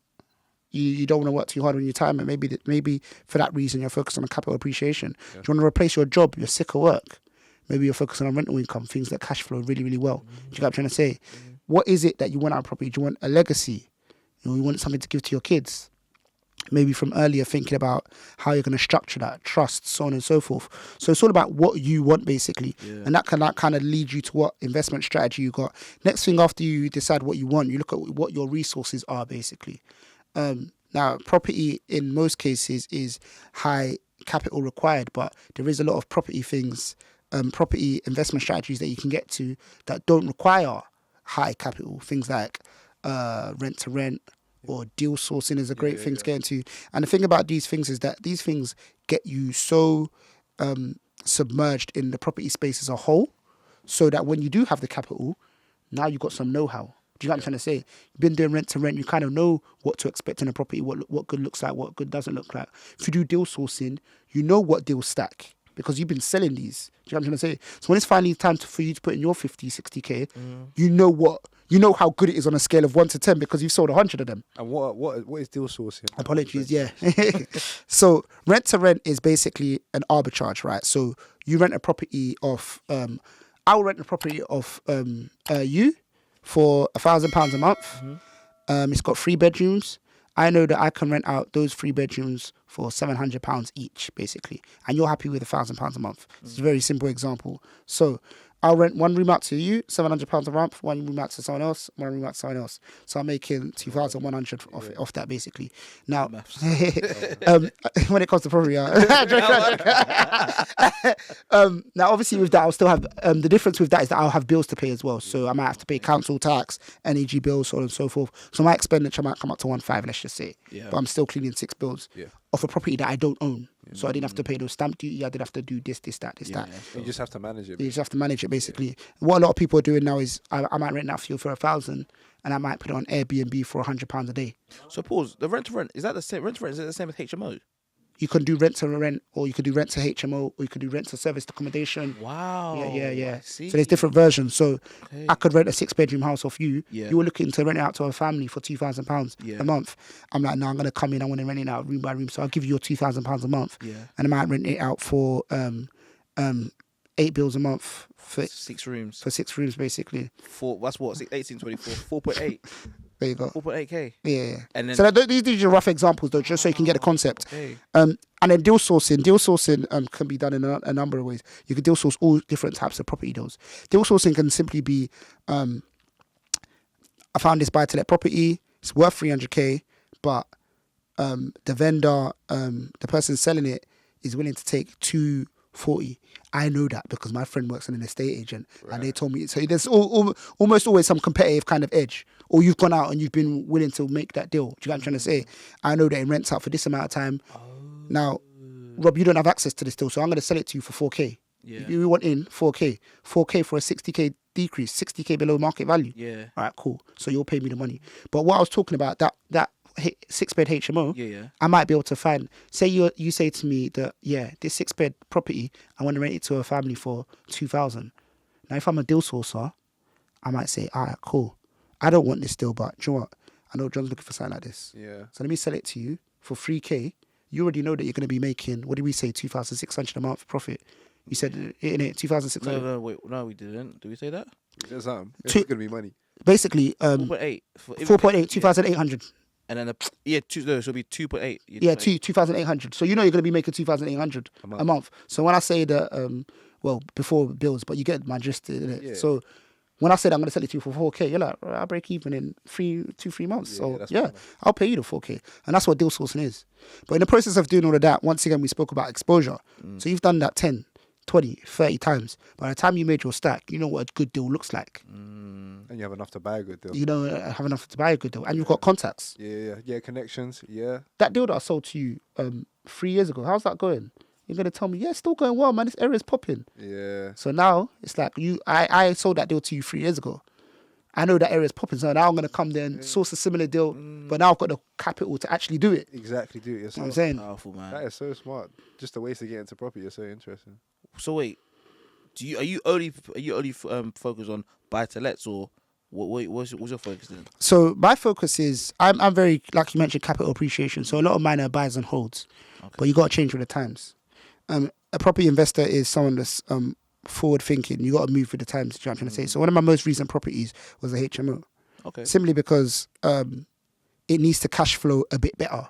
You don't want to work too hard on your retirement. Maybe for that reason you're focused on capital appreciation. Yeah. Do you want to replace your job? You're sick of work. Maybe you're focusing on rental income, things that cash flow really, really well. Do you get what I'm trying to say? What is it that you want out of property? Do you want a legacy? You want something to give to your kids? Maybe from earlier thinking about how you're going to structure that, trust, so on and so forth. So it's all about what you want, basically. Yeah. And that kind of lead you to what investment strategy you got. Next thing after you decide what you want, you look at what your resources are, basically. Now, property in most cases is high capital required, but there is a lot of property things, property investment strategies that you can get to that don't require high capital. Things like rent to rent, or deal sourcing is a great thing to get into. And the thing about these things is that these things get you so submerged in the property space as a whole, so that when you do have the capital, now you've got some know-how. Do you know what I'm trying to say? You've been doing rent to rent, you kind of know what to expect in a property, what good looks like, what good doesn't look like. If you do deal sourcing, you know what deals stack because you've been selling these. Do you know what I'm trying to say? So when it's finally time for you to put in your 50, 60K, you know how good it is on a scale of 1 to 10 because you've sold 100 of them. And what is deal sourcing? Apologies, yeah. So rent to rent is basically an arbitrage, right? So you rent a property off, I'll rent a property off you for £1,000 a month. It's got 3 bedrooms. I know that I can rent out those 3 bedrooms for £700 each, basically. And you're happy with £1,000 a month. It's a very simple example. So I'll rent one room out to you, £700 a month, one room out to someone else, one room out to someone else. So I'm making £2,100 off that, basically. Now, when it comes to property, now obviously with that, I'll still have, the difference with that is that I'll have bills to pay as well. So I might have to pay council tax, NEG bills, so on and so forth. So my expenditure might come up to 1.5, let's just say. Yeah. But I'm still cleaning 6 bills off a property that I don't own. So I didn't have to pay those stamp duty. I didn't have to do this, that. You just have to manage it. You just have to manage it, basically. What a lot of people are doing now is I might rent that for you for £1,000 and I might put it on Airbnb for £100 a day. So pause. The rent to rent, is that the same? Rent to rent, is it the same as HMO? You can do rent to rent, or you could do rent to HMO, or you could do rent to serviced accommodation. Wow. Yeah. So there's different versions. So I could rent a 6-bedroom house off you. Yeah. You were looking to rent it out to a family for £2,000 a month. I'm like, no, I'm going to come in. I want to rent it out room by room. So I'll give you your £2,000 a month. Yeah. And I might rent it out for 8 bills a month. For 6 rooms. For 6 rooms, basically. That's what, 18, 24, 4.8. There you go. 4.8k. Yeah. And then So these are rough examples, though, just so you can get the concept. okay. And then deal sourcing can be done in a number of ways. You can deal source all different types of property deals. Deal sourcing can simply be, I found this buy-to-let property. It's worth 300k, but the vendor, the person selling it, is willing to take 240. I know that because my friend works in an estate agent, and they told me. So there's almost always some competitive kind of edge, or you've gone out and you've been willing to make that deal. Do you get what I'm trying to say? I know that it rents out for this amount of time. Now, Rob, you don't have access to this deal, so I'm going to sell it to you for 4k. Yeah. If you want in 4k for a 60k decrease, 60k below market value. Yeah. All right, cool. So you'll pay me the money. But what I was talking about, that 6-bed HMO, Yeah. I might be able to find. Say you say to me that this 6-bed property, I want to rent it to a family for 2,000. Now, if I'm a deal sourcer, I might say, all right, cool. I don't want this deal, but do you know what? I know John's looking for something like this. Yeah. So let me sell it to you for 3k. You already know that you're going to be making, what did we say, 2,600 a month profit. You said, in it, 2,600. No, wait, no, we didn't. Did we say that? There's something. It's Two- going to be money. Basically, 4.8. 4.8, 2,800. And then so it'll be 2.8. Yeah, 2,800. So you know you're going to be making 2,800 a month. So when I say that, before bills, but you get my gist, innit? Yeah. So when I said I'm going to sell it to you for 4k, you're like, I'll break even in 3 months. Yeah, So that's yeah, fine. I'll pay you the 4k. And that's what deal sourcing is. But in the process of doing all of that, once again, we spoke about exposure. So you've done that 10, 20, 30 times. By the time you made your stack, you know what a good deal looks like. And you have enough to buy a good deal. You know, have enough to buy a good deal. And you've got contacts. Yeah, connections. Yeah. That deal that I sold to you 3 years ago, how's that going? You're going to tell me, yeah, it's still going well, man. This area's popping. Yeah. So now it's like I sold that deal to you 3 years ago. I know that area's popping. So now I'm going to come there and source a similar deal. But now I've got the capital to actually do it. Exactly, do it You know what yourself. I'm saying? Powerful, man. That is so smart. Just the ways to get into property are so interesting. So wait, are you only focused on buy-to-lets, or what's your focus then? So my focus is, I'm very, like you mentioned, capital appreciation. So a lot of mine are buys and holds. Okay. But you got to change with the times. A property investor is someone that's forward thinking. You got to move with the times. Do you know what I'm trying to say? So one of my most recent properties was a HMO. Okay. Simply because it needs to cash flow a bit better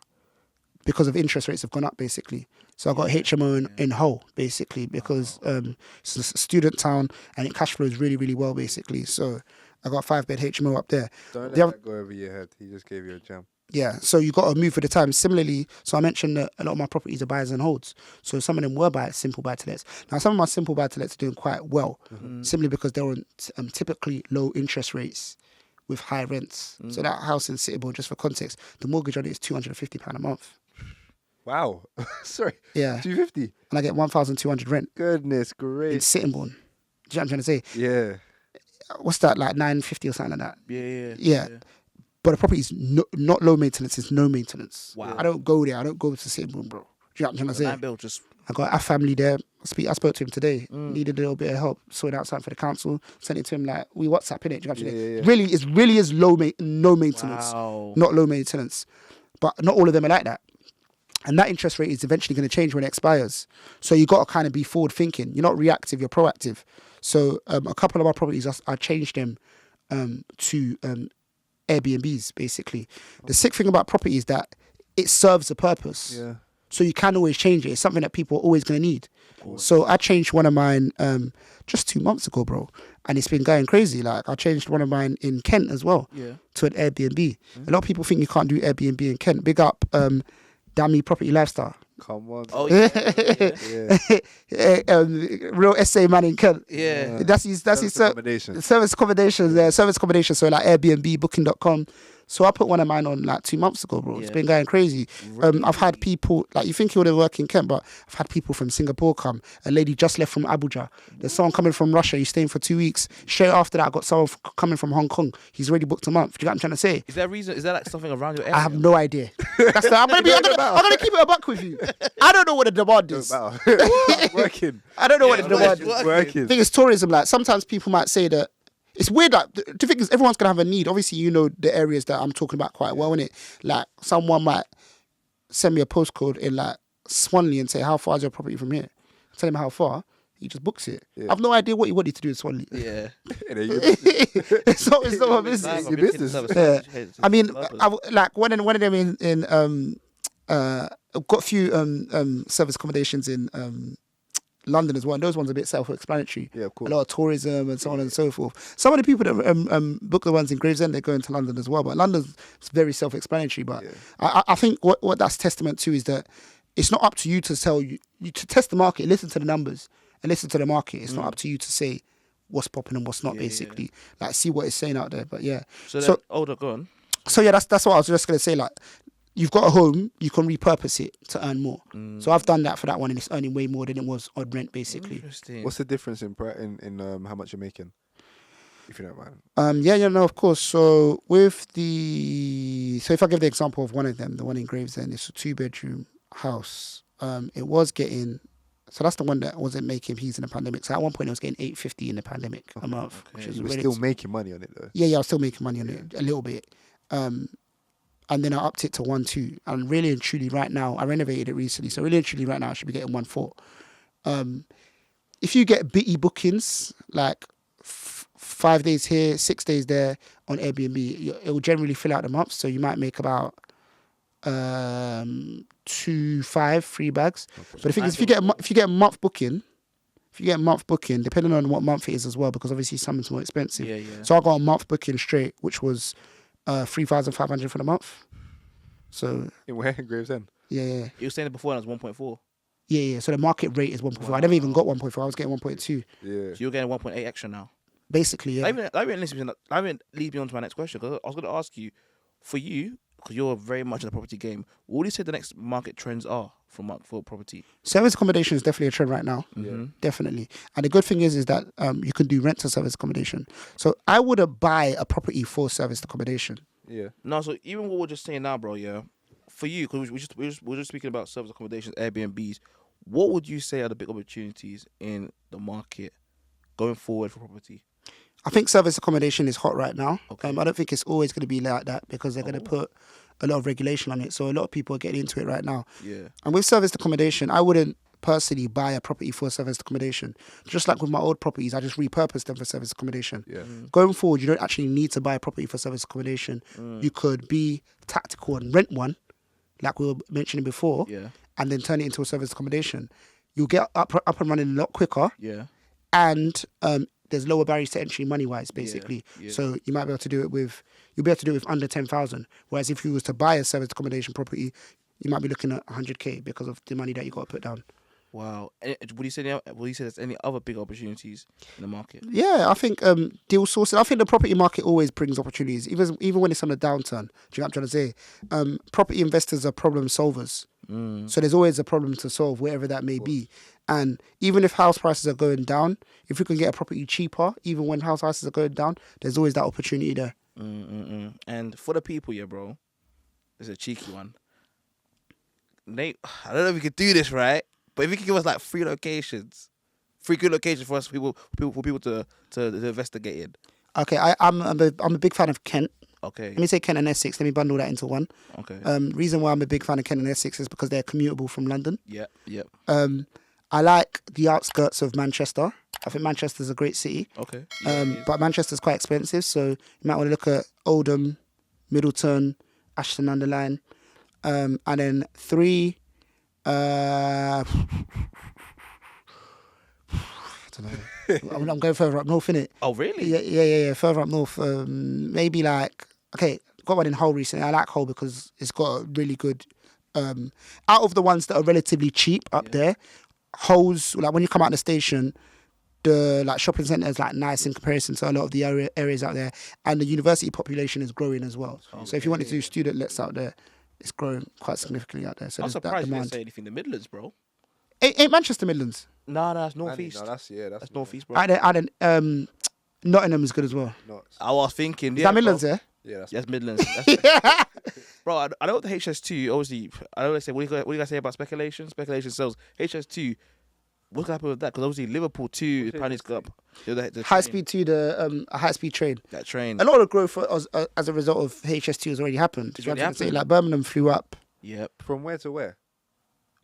because of interest rates have gone up, basically. So I got HMO in Hull, basically, because it's a student town and it cash flows really, really well, basically. So I got a 5-bed HMO up there. Don't let The other- that go over your head. He just gave you a gem. Yeah, so you got to move with the times. Similarly, so I mentioned that a lot of my properties are buys and holds. So some of them were simple buy-to-lets. Now, some of my simple buy-to-lets are doing quite well, simply because they're on typically low interest rates with high rents. So that house in Citybone, just for context, the mortgage on it is £250 a month. Wow. Sorry. Yeah, 250. and I get 1,200 rent Goodness in great. Sittingbourne. Do you know what I'm trying to say? Yeah. What's that, like 950 or something like that? Yeah. But the property is not low maintenance, it's no maintenance. Wow. I don't go there, I don't go to Sittingbourne, bro. Do you know what I'm trying to say? That bill just I got a family there. I spoke to him today. Needed a little bit of help sorting out something for the council. Sent it to him like we WhatsApp in it. Do you know what I'm saying? Yeah. It really is no maintenance, wow. not low maintenance. But not all of them are like that. And that interest rate is eventually going to change when it expires. So you got to kind of be forward thinking. You're not reactive. You're proactive. So a couple of our properties, I changed them to Airbnbs. Basically, the sick thing about property is that it serves a purpose. Yeah. So you can always change it. It's something that people are always going to need. So I changed one of mine just 2 months ago, bro. And it's been going crazy. Like I changed one of mine in Kent as well to an Airbnb. A lot of people think you can't do Airbnb in Kent. Big up Dammy Property Lifestyle. Come on. Oh yeah. Real SA man in Kent. Yeah. That's his accommodation. service accommodation. Service accommodation. So like Airbnb, Booking.com. So I put one of mine on like 2 months ago, bro. It's been going crazy. I've had people, like you think you would work in Kent, but I've had people from Singapore come. A lady just left from Abuja. There's someone coming from Russia. He's staying for 2 weeks. Straight after that, I got someone coming from Hong Kong. He's already booked a month. Do you get what I'm trying to say? Is that like something around your area? I have no idea. I'm gonna keep it a buck with you. I don't know what the demand is. Working. I don't know what the demand is. Working. The thing is, tourism, like sometimes people might say that it's weird. Like the thing is, everyone's gonna have a need. Obviously, you know the areas that I'm talking about quite well, innit? Like someone might send me a postcode in like Swanley and say, "How far is your property from here?" I tell him how far. He just books it. Yeah. I've no idea what he wanted to do in Swanley. Yeah. it's not my business. It's your business. Yeah. I mean, like one of them in I've got a few service accommodations in London as well. And those ones are a bit self-explanatory. Yeah, of course. A lot of tourism and so on and so forth. Some of the people that book the ones in Gravesend, they're going to London as well. But London's very self-explanatory. But I think what that's testament to is that it's not up to you to tell you to test the market, listen to the numbers and listen to the market. It's not up to you to say what's popping and what's not, basically. Like, see what it's saying out there. But yeah. So go on. So yeah, that's what I was just going to say. Like, you've got a home, you can repurpose it to earn more. So I've done that for that one, and it's earning way more than it was on rent, basically. Interesting. What's the difference in how much you're making, if you don't mind? No, of course. So if I give the example of one of them, the one in Gravesend, it's a 2-bedroom house. It was getting, so that's the one that wasn't making peas in the pandemic. So at one point, it was getting $850 in the pandemic a month, which is you were still making money on it though. Yeah, I was still making money on it a little bit. And then I upped it to 1.2. And really and truly right now, I renovated it recently. So really and truly right now, I should be getting 1.4. If you get bitty bookings, like 5 days here, 6 days there on Airbnb, it will generally fill out the month. So you might make about 3 bags. But the thing is, if you get a month booking, depending on what month it is as well, because obviously something's more expensive. Yeah. So I got a month booking straight, which was 3,500 for the month. So In where? In Gravesend? Yeah. You were saying it before, and it was 1.4. Yeah. So the market rate is 1.4. I never even got 1.4. I was getting 1.2. Yeah. So you're getting 1.8 extra now. Basically, yeah. That even leads me on to my next question, because I was going to ask you, for you, because you're very much in the property game, what do you say the next market trends are for property? Service accommodation is definitely a trend right now. Mm-hmm. Definitely. And the good thing is that you can do rent to service accommodation. So I wouldn't buy a property for service accommodation. Yeah. No, so even what we're just saying now, bro, yeah, for you, because we're just speaking about service accommodations, Airbnbs, what would you say are the big opportunities in the market going forward for property? I think service accommodation is hot right now. Okay. I don't think it's always going to be like that, because they're going to put a lot of regulation on it. So a lot of people are getting into it right now. Yeah. And with service accommodation, I wouldn't personally buy a property for service accommodation. Just like with my old properties, I just repurposed them for service accommodation. Yeah. Going forward, you don't actually need to buy a property for service accommodation. You could be tactical and rent one, like we were mentioning before, and then turn it into a service accommodation. You'll get up and running a lot quicker. Yeah. And there's lower barriers to entry money-wise, basically. Yeah. So you might be able to do it with under 10,000. Whereas if you was to buy a service accommodation property, you might be looking at 100K because of the money that you got to put down. Wow. Would you say there's any other big opportunities in the market? Yeah, I think deal sources. I think the property market always brings opportunities, even when it's on a downturn. Do you know what I'm trying to say? Property investors are problem solvers. So there's always a problem to solve, wherever that may be. And even if house prices are going down, if we can get a property cheaper, even when house prices are going down, there's always that opportunity there. And for the people, yeah, bro, there's a cheeky one. Nate, I don't know if we could do this, right? But if you could give us like 3 good locations for us people to investigate in. Okay, I'm a big fan of Kent. Okay. Let me say Kent and Essex. Let me bundle that into one. Okay. Reason why I'm a big fan of Kent and Essex is because they're commutable from London. Yep. I like the outskirts of Manchester. I think Manchester's a great city. Okay. But Manchester's quite expensive, so you might want to look at Oldham, Middleton, Ashton-under-Lyne. And then 3, I don't know. I'm going further up north, innit? Oh, really? Yeah. Further up north. Maybe like, okay, got one in Hull recently. I like Hull because it's got a really good, out of the ones that are relatively cheap up there, Hull's, like when you come out of the station, the like shopping centre is like nice in comparison to a lot of the areas out there. And the university population is growing as well. Okay. So if you wanted to do student lets out there, it's growing quite significantly out there. So I'm there's that surprised you demand. didn't say anything in the Midlands, bro. Ain't Manchester Midlands? No, that's northeast. No, that's northeast, bro. Nottingham is good as well. I was thinking. Is that Midlands, bro. yeah? Yeah, that's Midlands. Bro, I know the HS2, obviously, I know they say, what do you guys say about speculation? Speculation sells. HS2, what's going to happen with that? Because obviously Liverpool 2 apparently got the high speed 2, a high speed train. That train. A lot of growth as a result of HS2 has already happened. It's already happened. Like Birmingham flew up. Yep. From where to where?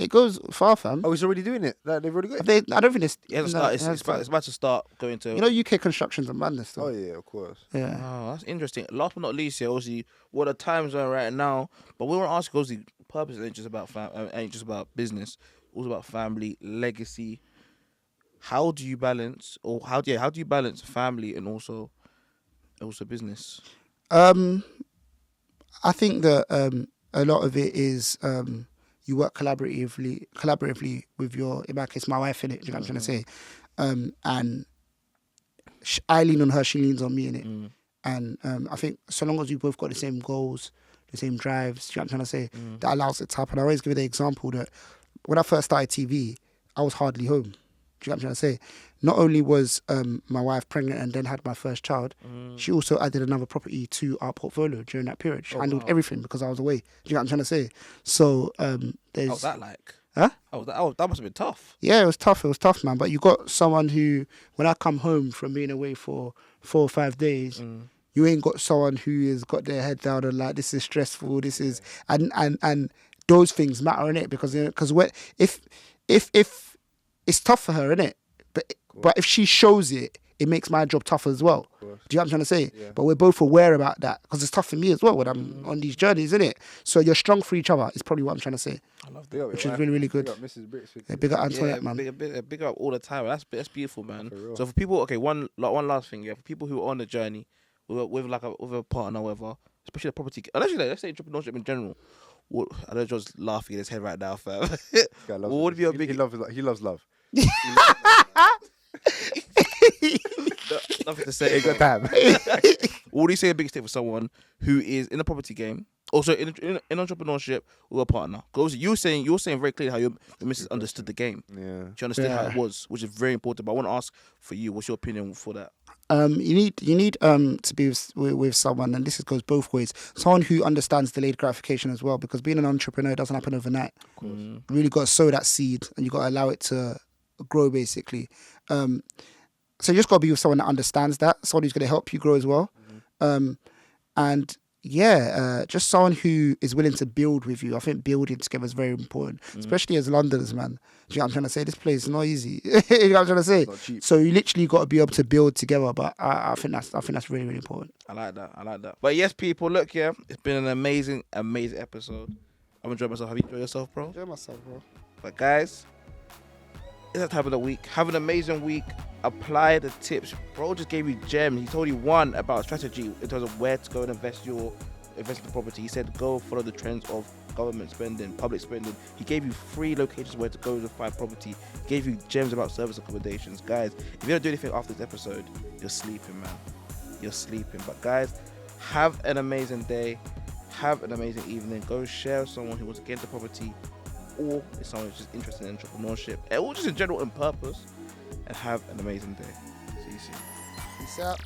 It goes far, fam. Oh, he's already doing it. Like, they've already got it. I don't think it's. It hasn't no, started. it hasn't It's started. about to start going to. You know, UK construction's a madness, though. Oh yeah, of course. Yeah. Oh, that's interesting. Last but not least, here, obviously, what the times are right now. But we want to ask, obviously, purpose ain't just about ain't just about business. Also about family, legacy. How do you balance, or how do you balance family and also business? I think that a lot of it is you work collaboratively with your, in my case, my wife, in it. You know what I'm trying to say? And I lean on her, she leans on me in it. And I think so long as you both got the same goals, the same drives, you know what I'm trying to say, that allows it to happen. I always give the example that when I first started TV, I was hardly home. Do you know what I'm trying to say? Not only was my wife pregnant and then had my first child, she also added another property to our portfolio during that period. She handled everything because I was away. Do you know what I'm trying to say? So there's... How's that like? Huh? That must have been tough. Yeah, it was tough. It was tough, man. But you got someone who, when I come home from being away for 4 or 5 days, you ain't got someone who has got their head down and like, this is stressful. This is... And those things matter, innit? Because if it's tough for her, innit? But if she shows it, it makes my job tougher as well. Do you know what I'm trying to say? Yeah. But we're both aware about that because it's tough for me as well when I'm on these journeys, innit? So you're strong for each other is probably what I'm trying to say. I love Big that. up, Which your is wife, really, really man. good. Big up Mrs. Brickzwithtipz. Yeah, big up Antoinette, man. Big up all the time. That's beautiful, man. For real. So for people, okay, one last thing, yeah, for people who are on the journey with a partner, whatever, especially the property, let's say entrepreneurship in general. I know John's laughing in his head right now, fam. What would be your big? He loves love. Nothing to say. He got time. What do you say a big tip for someone who is in the property game, also in entrepreneurship with a partner? Because you're saying very clearly how your missus understood the game. Yeah. She understood how it was, which is very important. But I want to ask for you, what's your opinion for that? You need to be with someone, and this goes both ways. Someone who understands delayed gratification as well, because being an entrepreneur doesn't happen overnight. You really got to sow that seed, and you got to allow it to grow, basically. So you just got to be with someone that understands that, someone who's going to help you grow as well. And yeah, just someone who is willing to build with you. I think building together is very important, especially as Londoners, man. Do you know what I'm trying to say? This place is not easy. You know what I'm trying to say? Not cheap. So you literally got to be able to build together. But I think that's really, really important. I like that. But yes, people, look, yeah, it's been an amazing episode. I've enjoyed myself. Have you enjoyed yourself, bro? Enjoy myself, bro. But guys, it's that time of the week. Have an amazing week. Apply the tips. Bro just gave you gems. He told you one about strategy in terms of where to go and invest in the property. He said go follow the trends of government spending, public spending. He gave you 3 locations where to go to find property. He gave you gems about service accommodations. Guys, if you don't do anything after this episode, you're sleeping, man. You're sleeping. But guys, have an amazing day. Have an amazing evening. Go share with someone who wants to get into property, or if someone who's just interested in entrepreneurship, or just in general in purpose. And have an amazing day. See you soon. Peace out.